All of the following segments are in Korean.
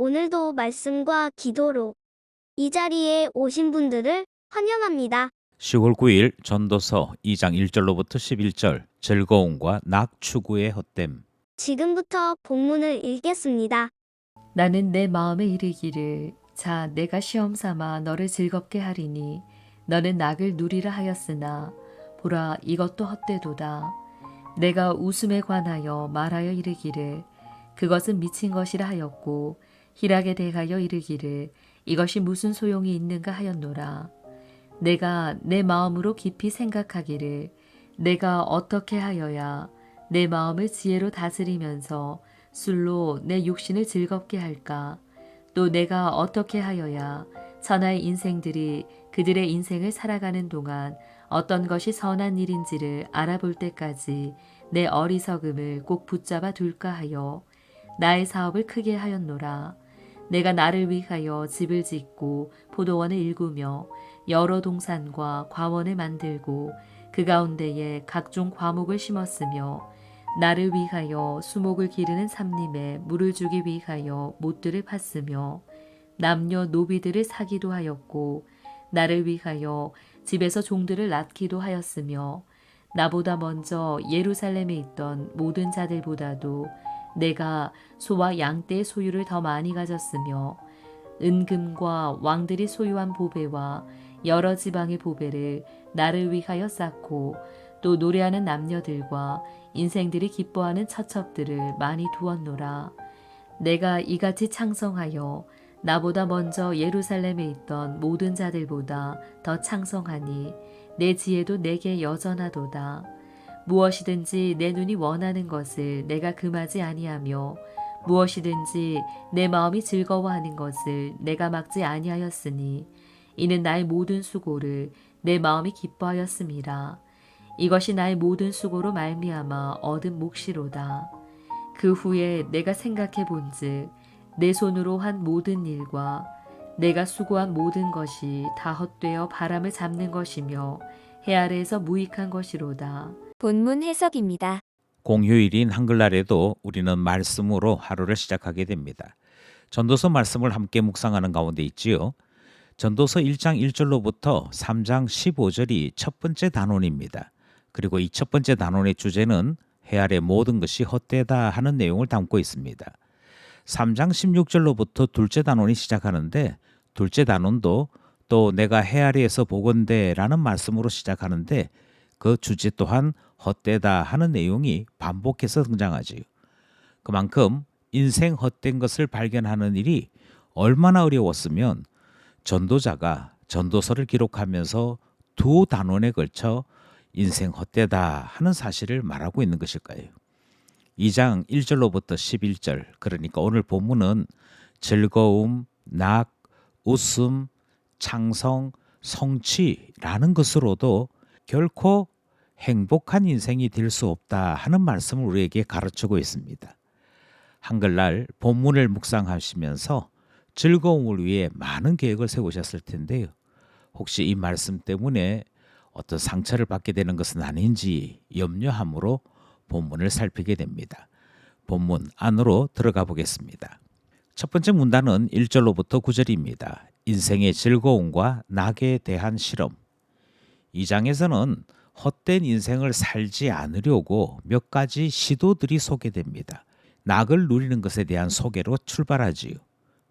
오늘도 말씀과 기도로 이 자리에 오신 분들을 환영합니다. 10월 9일 전도서 2장 1절로부터 11절 즐거움과 낙추구의 헛됨. 지금부터 본문을 읽겠습니다. 나는 내 마음에 이르기를 자 내가 시험 삼아 너를 즐겁게 하리니 너는 낙을 누리라 하였으나 보라 이것도 헛되도다. 내가 웃음에 관하여 말하여 이르기를 그것은 미친 것이라 하였고 희락에 대하여 이르기를 이것이 무슨 소용이 있는가 하였노라. 내가 내 마음으로 깊이 생각하기를 내가 어떻게 하여야 내 마음을 지혜로 다스리면서 술로 내 육신을 즐겁게 할까? 또 내가 어떻게 하여야 천하의 인생들이 그들의 인생을 살아가는 동안 어떤 것이 선한 일인지를 알아볼 때까지 내 어리석음을 꼭 붙잡아 둘까 하여 나의 사업을 크게 하였노라. 내가 나를 위하여 집을 짓고 포도원을 일구며 여러 동산과 과원을 만들고 그 가운데에 각종 과목을 심었으며 나를 위하여 수목을 기르는 삼림에 물을 주기 위하여 못들을 팠으며 남녀 노비들을 사기도 하였고 나를 위하여 집에서 종들을 낳기도 하였으며 나보다 먼저 예루살렘에 있던 모든 자들보다도 내가 소와 양떼의 소유를 더 많이 가졌으며 은금과 왕들이 소유한 보배와 여러 지방의 보배를 나를 위하여 쌓고 또 노래하는 남녀들과 인생들이 기뻐하는 처첩들을 많이 두었노라. 내가 이같이 창성하여 나보다 먼저 예루살렘에 있던 모든 자들보다 더 창성하니 내 지혜도 내게 여전하도다. 무엇이든지 내 눈이 원하는 것을 내가 금하지 아니하며 무엇이든지 내 마음이 즐거워하는 것을 내가 막지 아니하였으니 이는 나의 모든 수고를 내 마음이 기뻐하였음이라. 이것이 나의 모든 수고로 말미암아 얻은 몫이로다. 그 후에 내가 생각해 본즉 내 손으로 한 모든 일과 내가 수고한 모든 것이 다 헛되어 바람을 잡는 것이며 해 아래에서 무익한 것이로다. 본문 해석입니다. 공휴일인 한글날에도 우리는 말씀으로 하루를 시작하게 됩니다. 전도서 말씀을 함께 묵상하는 가운데 있지요. 전도서 1장 1절로부터 3장 15절이 첫 번째 단원입니다. 그리고 이 첫 번째 단원의 주제는 해 아래 모든 것이 헛되다 하는 내용을 담고 있습니다. 3장 16절로부터 둘째 단원이 시작하는데 둘째 단원도 또 내가 해 아래에서 보건대 라는 말씀으로 시작하는데 그 주제 또한 헛되다 하는 내용이 반복해서 등장하지요. 그만큼 인생 헛된 것을 발견하는 일이 얼마나 어려웠으면 전도자가 전도서를 기록하면서 두 단원에 걸쳐 인생 헛되다 하는 사실을 말하고 있는 것일까요? 2장 1절로부터 11절, 그러니까 오늘 본문은 즐거움, 낙, 웃음, 창성, 성취라는 것으로도 결코 행복한 인생이 될 수 없다 하는 말씀을 우리에게 가르치고 있습니다. 한글날 본문을 묵상하시면서 즐거움을 위해 많은 계획을 세우셨을 텐데요. 혹시 이 말씀 때문에 어떤 상처를 받게 되는 것은 아닌지 염려함으로 본문을 살피게 됩니다. 본문 안으로 들어가 보겠습니다. 첫 번째 문단은 1절로부터 9절입니다. 인생의 즐거움과 낙에 대한 실험. 이 장에서는 헛된 인생을 살지 않으려고 몇 가지 시도들이 소개됩니다. 낙을 누리는 것에 대한 소개로 출발하지요.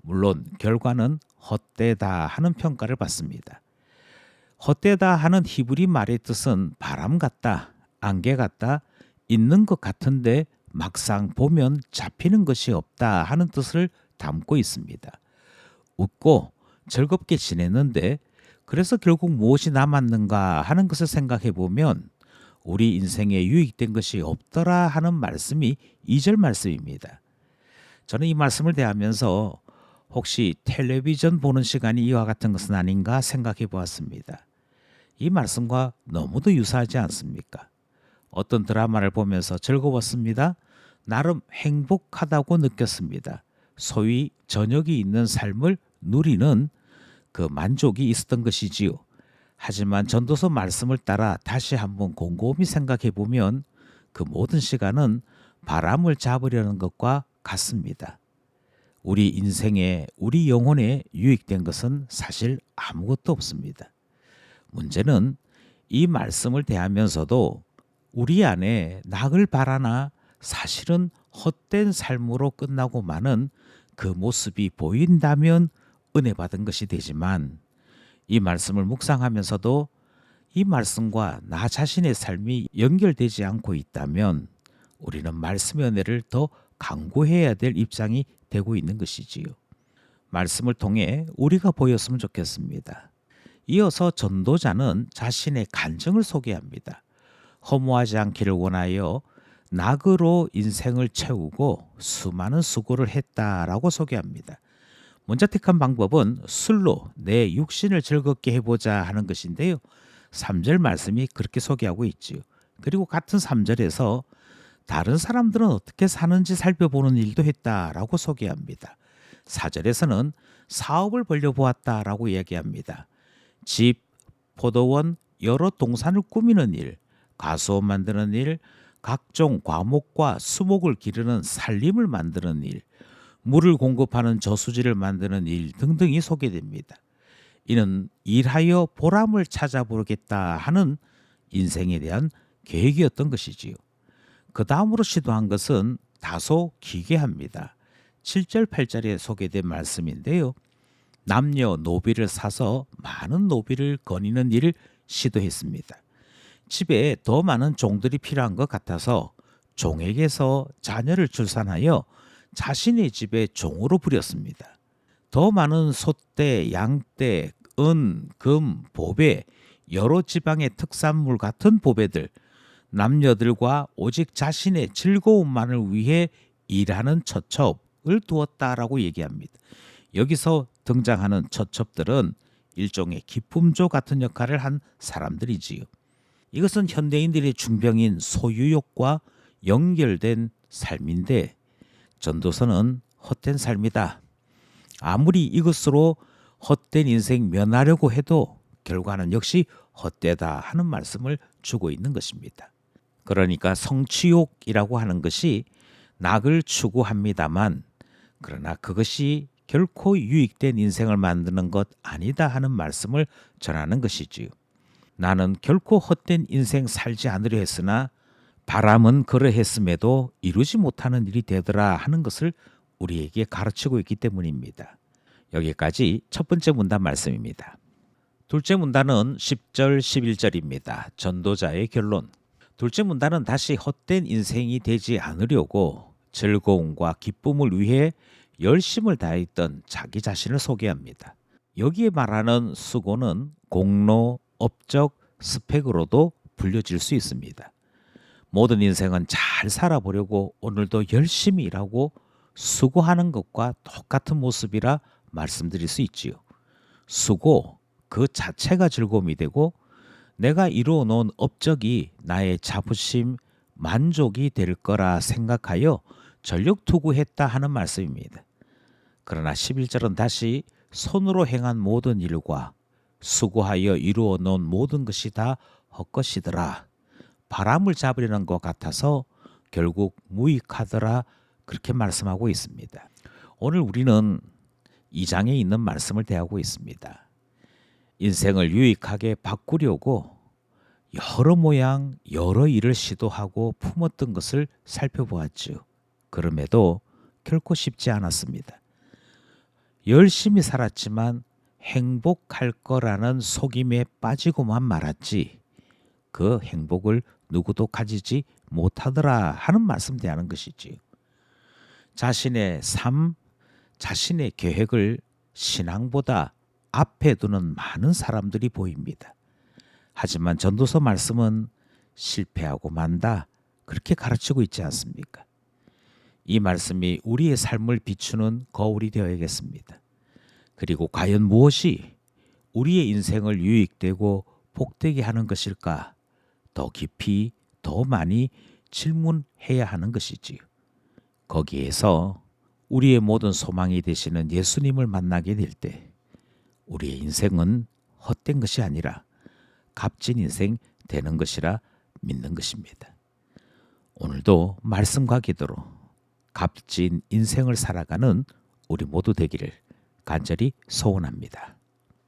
물론 결과는 헛되다 하는 평가를 받습니다. 헛되다 하는 히브리 말의 뜻은 바람 같다, 안개 같다, 있는 것 같은데 막상 보면 잡히는 것이 없다 하는 뜻을 담고 있습니다. 웃고 즐겁게 지냈는데 그래서 결국 무엇이 남았는가 하는 것을 생각해 보면 우리 인생에 유익된 것이 없더라 하는 말씀이 2절 말씀입니다. 저는 이 말씀을 대하면서 혹시 텔레비전 보는 시간이 이와 같은 것은 아닌가 생각해 보았습니다. 이 말씀과 너무도 유사하지 않습니까? 어떤 드라마를 보면서 즐거웠습니다. 나름 행복하다고 느꼈습니다. 소위 저녁이 있는 삶을 누리는 그 만족이 있었던 것이지요. 하지만 전도서 말씀을 따라 다시 한번 곰곰이 생각해 보면 그 모든 시간은 바람을 잡으려는 것과 같습니다. 우리 인생에, 우리 영혼에 유익된 것은 사실 아무것도 없습니다. 문제는 이 말씀을 대하면서도 우리 안에 낙을 바라나 사실은 헛된 삶으로 끝나고 마는 그 모습이 보인다면 은혜 받은 것이 되지만, 이 말씀을 묵상하면서도 이 말씀과 나 자신의 삶이 연결되지 않고 있다면 우리는 말씀의 은혜를 더 강구해야 될 입장이 되고 있는 것이지요. 말씀을 통해 우리가 보였으면 좋겠습니다. 이어서 전도자는 자신의 간증을 소개합니다. 허무하지 않기를 원하여 낙으로 인생을 채우고 수많은 수고를 했다라고 소개합니다. 먼저 택한 방법은 술로 내 육신을 즐겁게 해보자 하는 것인데요. 3절 말씀이 그렇게 소개하고 있지요. 그리고 같은 3절에서 다른 사람들은 어떻게 사는지 살펴보는 일도 했다라고 소개합니다. 4절에서는 사업을 벌려보았다라고 이야기합니다. 집, 포도원, 여러 동산을 꾸미는 일, 가수원 만드는 일, 각종 과목과 수목을 기르는 살림을 만드는 일, 물을 공급하는 저수지를 만드는 일 등등이 소개됩니다. 이는 일하여 보람을 찾아보겠다 하는 인생에 대한 계획이었던 것이지요. 그 다음으로 시도한 것은 다소 기괴합니다. 7절 8절에 소개된 말씀인데요. 남녀 노비를 사서 많은 노비를 거니는 일을 시도했습니다. 집에 더 많은 종들이 필요한 것 같아서 종에게서 자녀를 출산하여 자신의 집에 종으로 부렸습니다. 더 많은 소떼, 양떼, 은, 금, 보배, 여러 지방의 특산물 같은 보배들, 남녀들과 오직 자신의 즐거움만을 위해 일하는 처첩을 두었다라고 얘기합니다. 여기서 등장하는 처첩들은 일종의 기품조 같은 역할을 한 사람들이지요. 이것은 현대인들의 중병인 소유욕과 연결된 삶인데, 전도서는 헛된 삶이다. 아무리 이것으로 헛된 인생 면하려고 해도 결과는 역시 헛되다 하는 말씀을 주고 있는 것입니다. 그러니까 성취욕이라고 하는 것이 낙을 추구합니다만, 그러나 그것이 결코 유익된 인생을 만드는 것 아니다 하는 말씀을 전하는 것이지요. 나는 결코 헛된 인생 살지 않으려 했으나 바람은 그러했음에도 이루지 못하는 일이 되더라 하는 것을 우리에게 가르치고 있기 때문입니다. 여기까지 첫 번째 문단 말씀입니다. 둘째 문단은 10절 11절입니다. 전도자의 결론. 둘째 문단은 다시 헛된 인생이 되지 않으려고 즐거움과 기쁨을 위해 열심을 다했던 자기 자신을 소개합니다. 여기에 말하는 수고는 공로, 업적, 스펙으로도 불려질 수 있습니다. 모든 인생은 잘 살아보려고 오늘도 열심히 일하고 수고하는 것과 똑같은 모습이라 말씀드릴 수 있지요. 수고 그 자체가 즐거움이 되고 내가 이루어 놓은 업적이 나의 자부심, 만족이 될 거라 생각하여 전력 투구했다 하는 말씀입니다. 그러나 11절은 다시 손으로 행한 모든 일과 수고하여 이루어 놓은 모든 것이 다 헛것이더라. 바람을 잡으려는 것 같아서 결국 무익하더라. 그렇게 말씀하고 있습니다. 오늘 우리는 이 장에 있는 말씀을 대하고 있습니다. 인생을 유익하게 바꾸려고 여러 모양 여러 일을 시도하고 품었던 것을 살펴보았지요. 그럼에도 결코 쉽지 않았습니다. 열심히 살았지만 행복할 거라는 속임에 빠지고만 말았지 그 행복을 누구도 가지지 못하더라 하는 말씀 대하는 것이지요. 자신의 삶, 자신의 계획을 신앙보다 앞에 두는 많은 사람들이 보입니다. 하지만 전도서 말씀은 실패하고 만다 그렇게 가르치고 있지 않습니까? 이 말씀이 우리의 삶을 비추는 거울이 되어야겠습니다. 그리고 과연 무엇이 우리의 인생을 유익되고 복되게 하는 것일까? 더 깊이, 더 많이 질문해야 하는 것이지요. 거기에서 우리의 모든 소망이 되시는 예수님을 만나게 될 때 우리의 인생은 헛된 것이 아니라 값진 인생 되는 것이라 믿는 것입니다. 오늘도 말씀과 기도로 값진 인생을 살아가는 우리 모두 되기를 간절히 소원합니다.